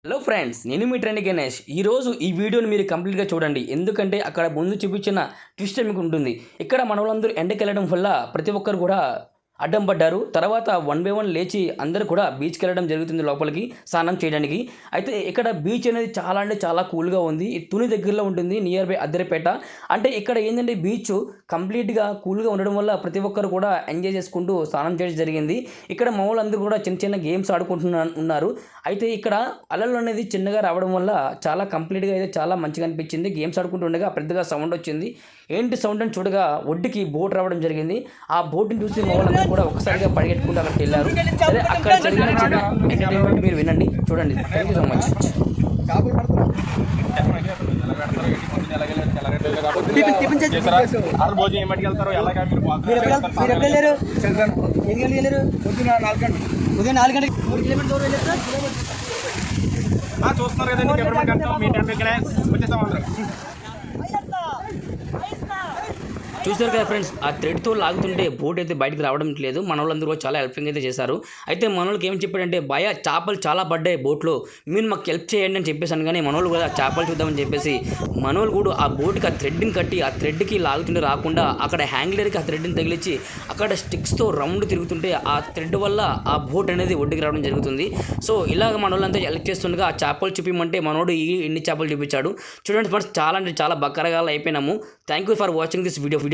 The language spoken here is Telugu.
హలో ఫ్రెండ్స్, నేను మీ ట్రెండ్ గణేష్. ఈరోజు ఈ వీడియోని మీరు కంప్లీట్గా చూడండి, ఎందుకంటే అక్కడ ముందు చూపించిన ట్విస్ట్ మీకు ఉంటుంది. ఇక్కడ మన వాళ్ళందరూ ఎండకి వెళ్ళడం వల్ల ప్రతి ఒక్కరు కూడా అడ్డం పడ్డారు. తర్వాత వన్ బై వన్ లేచి అందరూ కూడా బీచ్కి వెళ్ళడం జరుగుతుంది, లోపలికి స్నానం చేయడానికి. అయితే ఇక్కడ బీచ్ అనేది చాలా అంటే చాలా కూల్గా ఉంది. తుని దగ్గరలో ఉంటుంది, నియర్ బై అద్దరిపేట. అంటే ఇక్కడ ఏంటంటే బీచ్ కంప్లీట్గా కూల్గా ఉండడం వల్ల ప్రతి ఒక్కరు కూడా ఎంజాయ్ చేసుకుంటూ స్నానం చేయడం జరిగింది. ఇక్కడ మా వాళ్ళందరూ కూడా చిన్న చిన్న గేమ్స్ ఉన్నారు. అయితే ఇక్కడ అలలు అనేది చిన్నగా రావడం వల్ల చాలా కంప్లీట్గా అయితే చాలా మంచిగా అనిపించింది. గేమ్స్ ఆడుకుంటుండగా పెద్దగా సౌండ్ వచ్చింది. ఏంటి సౌండ్ అని చూడగా ఒడ్డుకి బోట్ రావడం జరిగింది. ఆ బోట్ని చూసి మా వాళ్ళందరూ కూడా ఒకసారిగా పరిగెట్టుకుంటూ అక్కడికి వెళ్ళారు. సరే, అక్కడ జరిగిన చిన్న ఎంటర్టైన్మెంట్ మీరు వినండి, చూడండి. Thank you so much. ఉదయం 4 గంటలకు చూస్తున్నారు కదండి. చూస్తారు కదా ఫ్రెండ్స్, ఆ థ్రెడ్తో లాగుతుంటే బోట్ అయితే బయటకు రావడం లేదు. మన వాళ్ళందరూ చాలా హెల్పింగ్ అయితే చేశారు. అయితే మన వాళ్ళకి ఏం చెప్పాడంటే, భయ చేపలు చాలా పడ్డాయి బోట్లో, మీరు మాకు హెల్ప్ చేయండి అని చెప్పేసాను. కానీ మనోళ్ళు కూడా చేపలు చూద్దామని చెప్పేసి మనోళ్ళు కూడా ఆ బోట్కి ఆ థ్రెడ్ని కట్టి ఆ థ్రెడ్కి లాగుతుంటే రాకుండా అక్కడ హ్యాంగ్లర్కి ఆ థ్రెడ్ని తగిలించి అక్కడ స్టిక్స్తో రౌండ్ తిరుగుతుంటే ఆ థ్రెడ్ వల్ల ఆ బోట్ అనేది ఒడ్డుకి రావడం జరుగుతుంది. సో ఇలాగ మన వాళ్ళంతా హెల్ప్ చేస్తుండగా ఆ చేపలు చూపించమంటే మనోడు ఎన్ని చేపలు చూపించాడు చూడండి ఫ్రెండ్స్. చాలా అంటే చాలా బక్కరగా అయిపోయినాము. Thank you for watching this video.